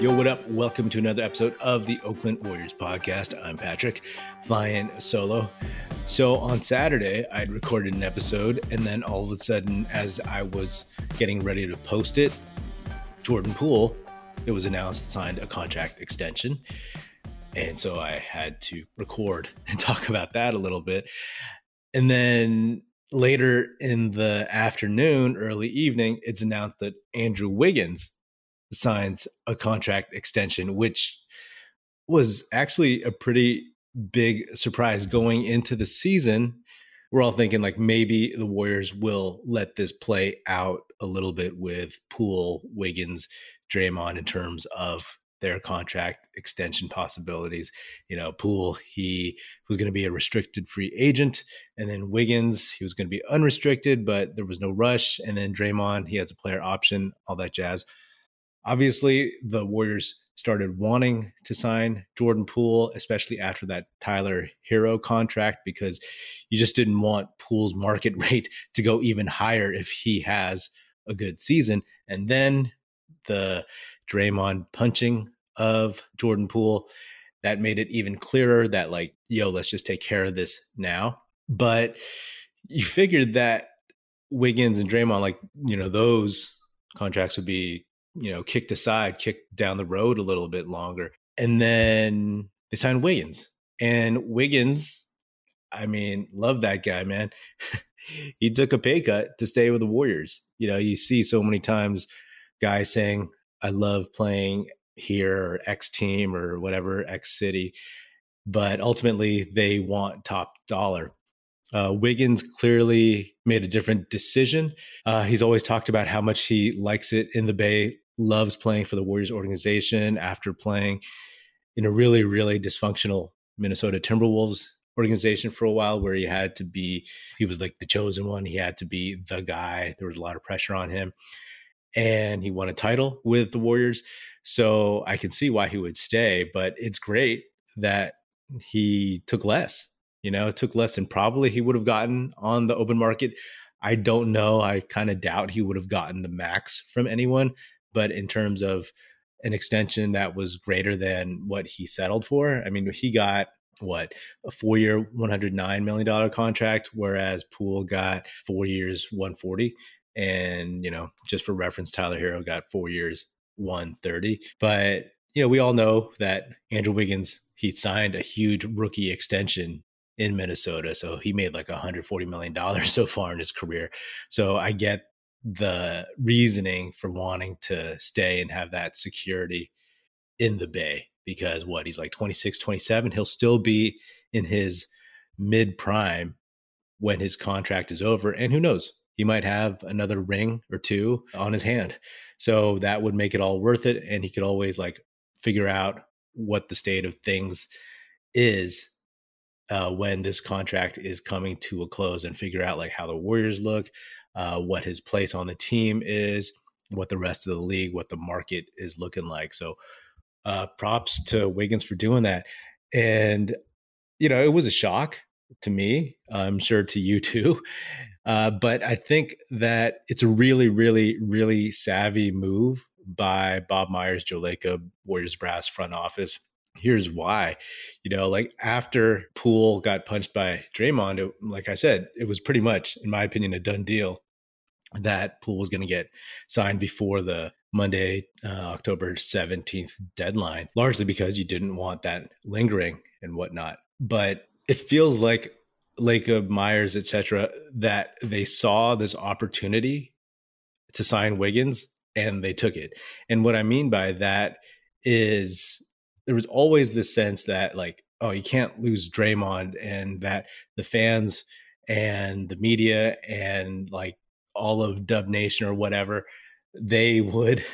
Yo, what up? Welcome to another episode of the Oakland Warriors podcast. I'm Patrick, flying solo. So on Saturday, I'd recorded an episode, and then all of a sudden, as I was getting ready to post it, Jordan Poole, it was announced, signed a contract extension. And so I had to record and talk about that a little bit. And then later in the afternoon, early evening, it's announced that Andrew Wiggins signs a contract extension, which was actually a pretty big surprise going into the season. We're all thinking like maybe the Warriors will let this play out a little bit with Poole, Wiggins, Draymond in terms of their contract extension possibilities. You know, Poole, he was going to be a restricted free agent, and then Wiggins, he was going to be unrestricted, but there was no rush. And then Draymond, he has a player option, all that jazz. Obviously, the Warriors started wanting to sign Jordan Poole, especially after that Tyler Hero contract, because you just didn't want Poole's market rate to go even higher if he has a good season. And then the Draymond punching of Jordan Poole, that made it even clearer that like, yo, let's just take care of this now. But you figured that Wiggins and Draymond, like, you know, those contracts would be, you know, kicked aside, kicked down the road a little bit longer. And then they signed Wiggins. And Wiggins, I mean, love that guy, man. He took a pay cut to stay with the Warriors. You know, you see so many times guys saying, I love playing here or X team or whatever, X city. But ultimately, they want top dollar. Wiggins clearly made a different decision. He's always talked about how much he likes it in the Bay, loves playing for the Warriors organization after playing in a really, really dysfunctional Minnesota Timberwolves organization for a while where he was like the chosen one. He had to be the guy. There was a lot of pressure on him. And he won a title with the Warriors. So I can see why he would stay, but it's great that he took less. You know, it took less than probably he would have gotten on the open market. I don't know. I kind of doubt he would have gotten the max from anyone. But in terms of an extension that was greater than what he settled for, I mean, he got a 4-year, $109 million contract, whereas Poole got 4 years, 140. And, you know, just for reference, Tyler Hero got 4 years, 130. But, you know, we all know that Andrew Wiggins, he signed a huge rookie extension in Minnesota. So he made like $140 million so far in his career. So I get the reasoning for wanting to stay and have that security in the Bay because he's like 26, 27. He'll still be in his mid prime when his contract is over. And who knows? He might have another ring or two on his hand. So that would make it all worth it. And he could always like figure out what the state of things is when this contract is coming to a close and figure out like how the Warriors look, what his place on the team is, what the rest of the league, what the market is looking like. So props to Wiggins for doing that. And, you know, it was a shock to me. I'm sure to you too. But I think that it's a really, really, really savvy move by Bob Myers, Joe Lacob, Warriors brass front office. Here's why. You know, like after Poole got punched by Draymond, like I said, it was pretty much, in my opinion, a done deal that Poole was going to get signed before the Monday, October 17th deadline, largely because you didn't want that lingering and whatnot. But it feels like Lacob, Myers, etc., that they saw this opportunity to sign Wiggins and they took it. And what I mean by that is there was always this sense that like, oh, you can't lose Draymond, and that the fans and the media and like all of Dub Nation or whatever, they would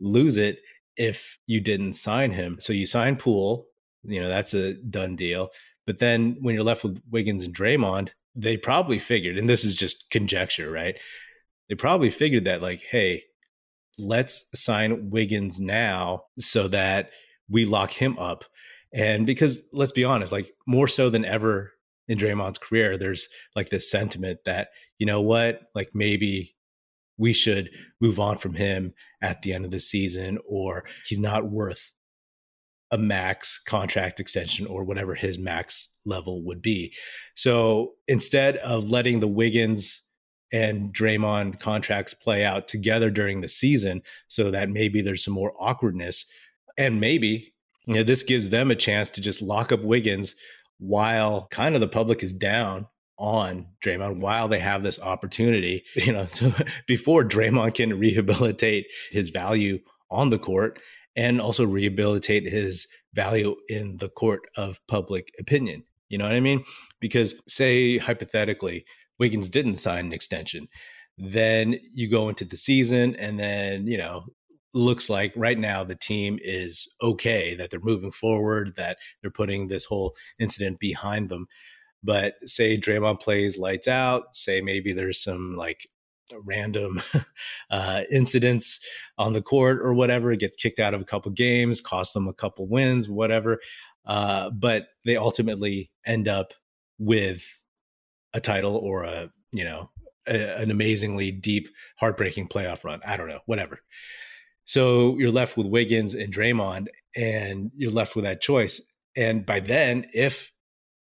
lose it if you didn't sign him. So you sign Poole, you know, that's a done deal. But then when you're left with Wiggins and Draymond, they probably figured, and this is just conjecture, right? They probably figured that like, hey, let's sign Wiggins now so that we lock him up. And because let's be honest, like more so than ever in Draymond's career, there's like this sentiment that, you know what, like maybe we should move on from him at the end of the season, or he's not worth a max contract extension or whatever his max level would be. So instead of letting the Wiggins and Draymond contracts play out together during the season so that maybe there's some more awkwardness, and maybe this gives them a chance to just lock up Wiggins while kind of the public is down on Draymond, while they have this opportunity, so before Draymond can rehabilitate his value on the court and also rehabilitate his value in the court of public opinion. You know what I mean? Because say hypothetically, Wiggins didn't sign an extension, then you go into the season and then, looks like right now the team is okay, that they're moving forward, that they're putting this whole incident behind them. But say Draymond plays lights out, say maybe there's some like random incidents on the court or whatever, gets kicked out of a couple games, cost them a couple wins, whatever. But they ultimately end up with a title or an amazingly deep, heartbreaking playoff run. I don't know, whatever. So you're left with Wiggins and Draymond, and you're left with that choice. And by then, if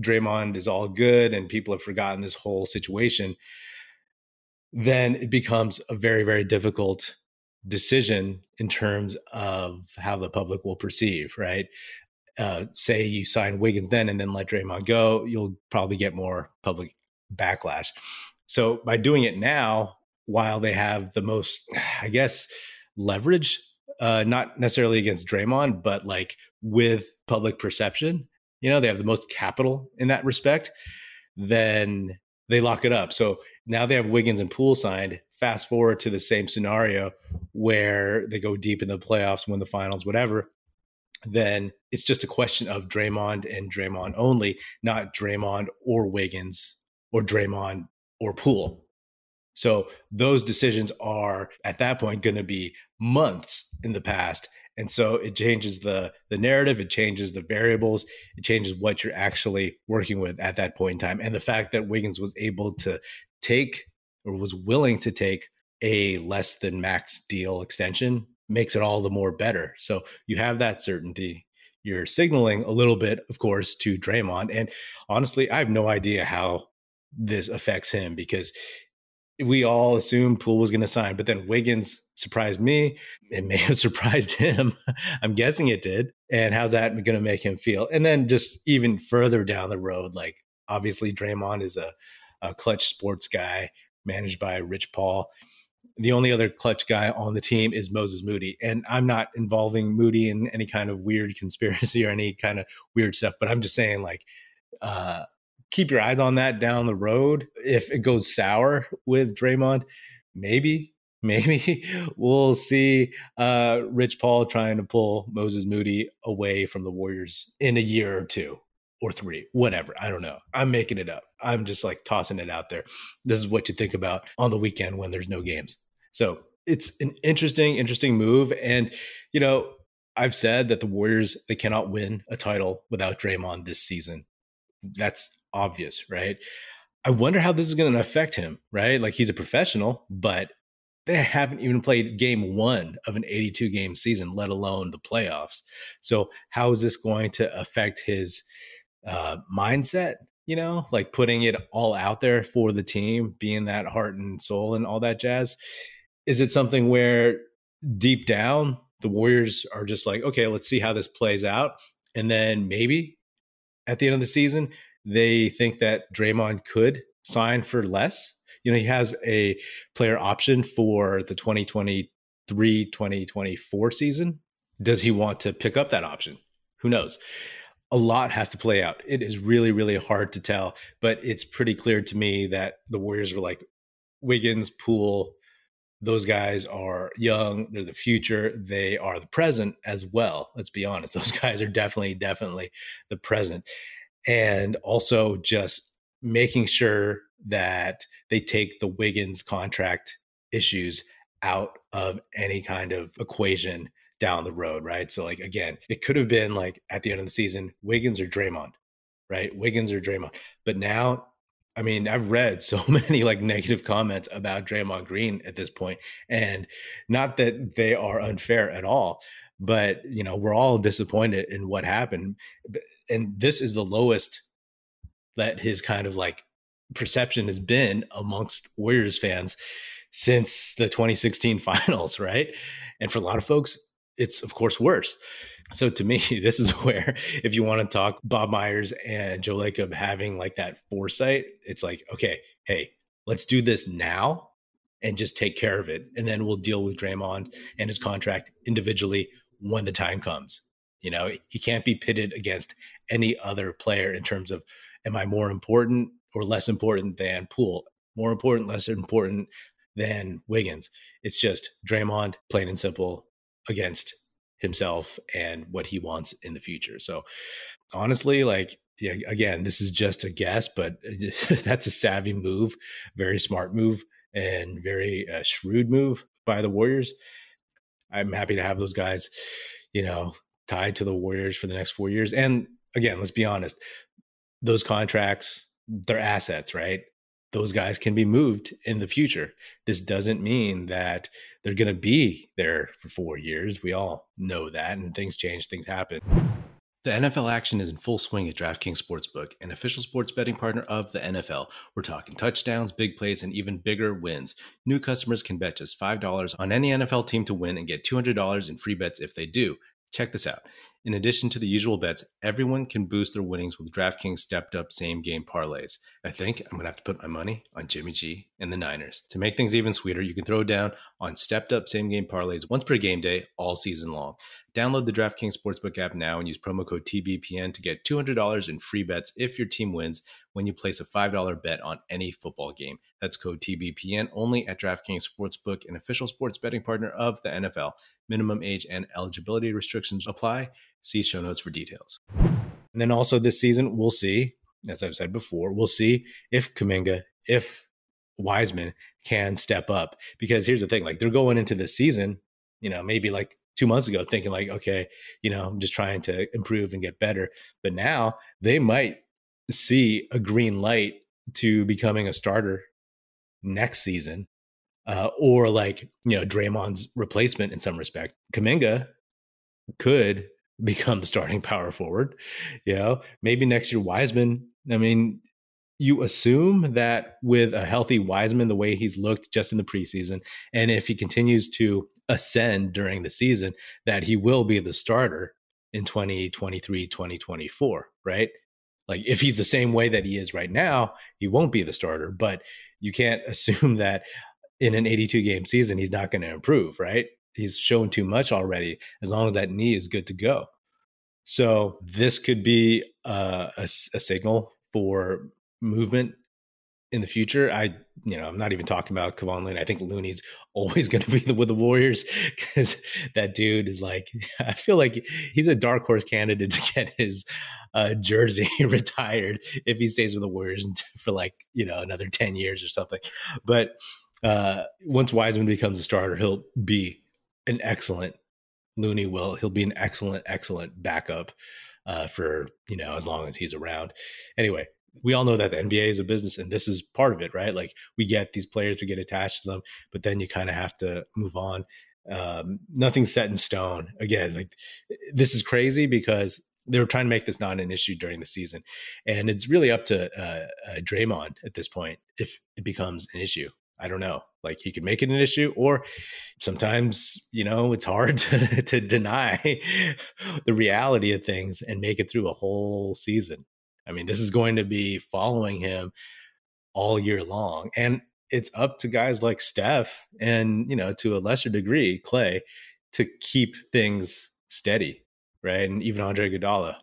Draymond is all good and people have forgotten this whole situation, then it becomes a very, very difficult decision in terms of how the public will perceive, right? Say you sign Wiggins then and then let Draymond go, you'll probably get more public backlash. So by doing it now, while they have the most, I guess, leverage, not necessarily against Draymond, but like with public perception, they have the most capital in that respect, then they lock it up. So now they have Wiggins and Poole signed. Fast forward to the same scenario where they go deep in the playoffs, win the finals, whatever. Then it's just a question of Draymond and Draymond only, not Draymond or Wiggins or Draymond or Poole. So those decisions are at that point going to be months in the past. And so it changes the narrative, it changes the variables, it changes what you're actually working with at that point in time. And the fact that Wiggins was able to take, or was willing to take, a less than max deal extension makes it all the more better. So you have that certainty. You're signaling a little bit, of course, to Draymond. And honestly, I have no idea how this affects him, because we all assumed Poole was going to sign, but then Wiggins surprised me. It may have surprised him. I'm guessing it did. And how's that going to make him feel? And then just even further down the road, like obviously Draymond is a clutch sports guy managed by Rich Paul. The only other clutch guy on the team is Moses Moody. And I'm not involving Moody in any kind of weird conspiracy or any kind of weird stuff, but I'm just saying, like, keep your eyes on that down the road. If it goes sour with Draymond, maybe we'll see Rich Paul trying to pull Moses Moody away from the Warriors in a year or two or three, whatever. I don't know. I'm making it up. I'm just like tossing it out there. This is what you think about on the weekend when there's no games. So it's an interesting move. And, I've said that the Warriors, they cannot win a title without Draymond this season. That's obvious, right? I wonder how this is going to affect him, right? Like, he's a professional, but they haven't even played game one of an 82-game season, let alone the playoffs. So how is this going to affect his mindset, like putting it all out there for the team, being that heart and soul and all that jazz? Is it something where deep down the Warriors are just like, okay, let's see how this plays out, and then maybe at the end of the season they think that Draymond could sign for less? He has a player option for the 2023-2024 season. Does he want to pick up that option? Who knows? A lot has to play out. It is really, really hard to tell, but it's pretty clear to me that the Warriors were like, Wiggins, Poole, those guys are young. They're the future. They are the present as well. Let's be honest. Those guys are definitely the present. And also just making sure that they take the Wiggins contract issues out of any kind of equation down the road, right? So, like, again, it could have been like at the end of the season, Wiggins or Draymond, right? Wiggins or Draymond. But now I mean, I've read so many like negative comments about Draymond Green at this point, and not that they are unfair at all, but we're all disappointed in what happened, and this is the lowest that his kind of like perception has been amongst Warriors fans since the 2016 finals, right? And for a lot of folks, it's of course worse. So to me, this is where, if you want to talk Bob Myers and Joe Lacob having like that foresight, it's like, okay, hey, let's do this now and just take care of it. And then we'll deal with Draymond and his contract individually when the time comes. He can't be pitted against any other player in terms of, am I more important or less important than Poole? More important, less important than Wiggins? It's just Draymond, plain and simple, against himself and what he wants in the future. So honestly, like, yeah, again, this is just a guess, but that's a savvy move, very smart move, and very shrewd move by the Warriors. I'm happy to have those guys, tied to the Warriors for the next 4 years. And again, let's be honest, those contracts, they're assets, right? Those guys can be moved in the future. This doesn't mean that they're going to be there for 4 years. We all know that, and things change, things happen. The NFL action is in full swing at DraftKings Sportsbook, an official sports betting partner of the NFL. We're talking touchdowns, big plays, and even bigger wins. New customers can bet just $5 on any NFL team to win and get $200 in free bets if they do. Check this out. In addition to the usual bets, everyone can boost their winnings with DraftKings stepped-up same-game parlays. I think I'm going to have to put my money on Jimmy G and the Niners. To make things even sweeter, you can throw down on stepped-up same-game parlays once per game day all season long. Download the DraftKings Sportsbook app now and use promo code TBPN to get $200 in free bets if your team wins when you place a $5 bet on any football game. That's code TBPN only at DraftKings Sportsbook, an official sports betting partner of the NFL. Minimum age and eligibility restrictions apply. See show notes for details. And then also this season, we'll see, as I've said before, we'll see if Kuminga, if Wiseman can step up. Because here's the thing, like, they're going into this season, maybe like 2 months ago thinking like, okay, I'm just trying to improve and get better. But now they might see a green light to becoming a starter next season, or like, Draymond's replacement in some respect. Kuminga could become the starting power forward. Maybe next year Wiseman. I mean, you assume that with a healthy Wiseman, the way he's looked just in the preseason, and if he continues to ascend during the season, that he will be the starter in 2023, 2024, right? Like, if he's the same way that he is right now, he won't be the starter, but you can't assume that in an 82 game season, he's not going to improve, right? He's shown too much already, as long as that knee is good to go. So this could be a signal for movement in the future. I'm not even talking about Kevon Looney. I think Looney's always going to be with the Warriors, because that dude is like, I feel like he's a dark horse candidate to get his jersey retired if he stays with the Warriors for like, another 10 years or something. But once Wiseman becomes a starter, he'll be an excellent he'll be an excellent backup for, as long as he's around. Anyway, we all know that the NBA is a business, and this is part of it, right? Like, we get these players, we get attached to them, but then you kind of have to move on. Nothing's set in stone. Again, like, this is crazy because they were trying to make this not an issue during the season. And it's really up to Draymond at this point if it becomes an issue. I don't know. Like, he could make it an issue, or sometimes, it's hard to deny the reality of things and make it through a whole season. I mean, this is going to be following him all year long. And it's up to guys like Steph and, to a lesser degree, Clay, to keep things steady, right? And even Andre Iguodala.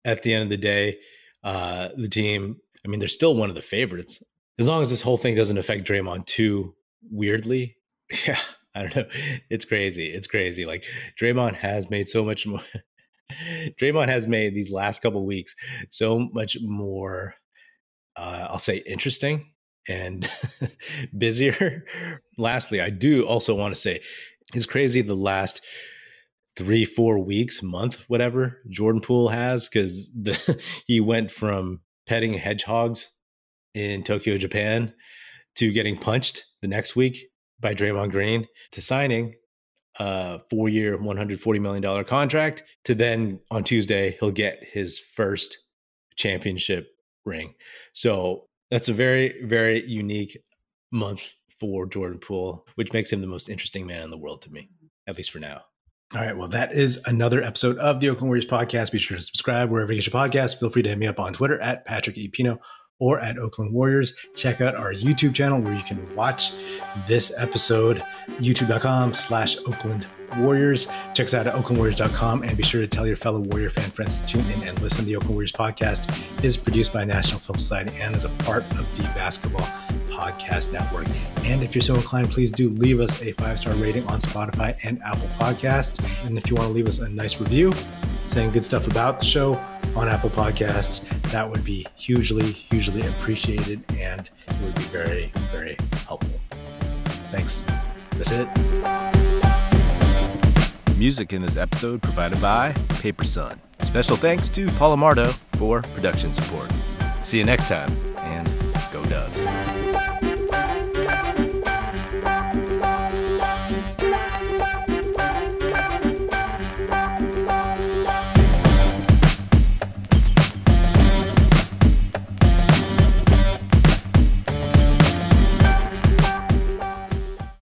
At the end of the day, the team, I mean, they're still one of the favorites. As long as this whole thing doesn't affect Draymond too weirdly. Yeah, I don't know. It's crazy. It's crazy. Like, Draymond has made so much more. Draymond has made these last couple of weeks so much more, I'll say, interesting and busier. Lastly, I do also want to say it's crazy the last 3-4 weeks, month, whatever Jordan Poole has, because he went from petting hedgehogs in Tokyo, Japan, to getting punched the next week by Draymond Green, to signing a 4-year, $140 million contract, to then on Tuesday, he'll get his first championship ring. So that's a very, very unique month for Jordan Poole, which makes him the most interesting man in the world to me, at least for now. All right. Well, that is another episode of the Oakland Warriors podcast. Be sure to subscribe wherever you get your podcast. Feel free to hit me up on Twitter at Patrick Epino or at Oakland Warriors. Check out our YouTube channel where you can watch this episode, youtube.com/Oakland Warriors. Check us out at oaklandwarriors.com, and be sure to tell your fellow Warrior fan friends to tune in and listen. The Oakland Warriors podcast is produced by National Film Society and is a part of the Basketball Podcast Network. And if you're so inclined, please do leave us a 5-star rating on Spotify and Apple Podcasts. And if you want to leave us a nice review saying good stuff about the show on Apple Podcasts, that would be hugely, hugely appreciated, and it would be very, very helpful. Thanks. That's it. Music in this episode provided by Paper Sun. Special thanks to Paul Amardo for production support. See you next time, and go Dubs.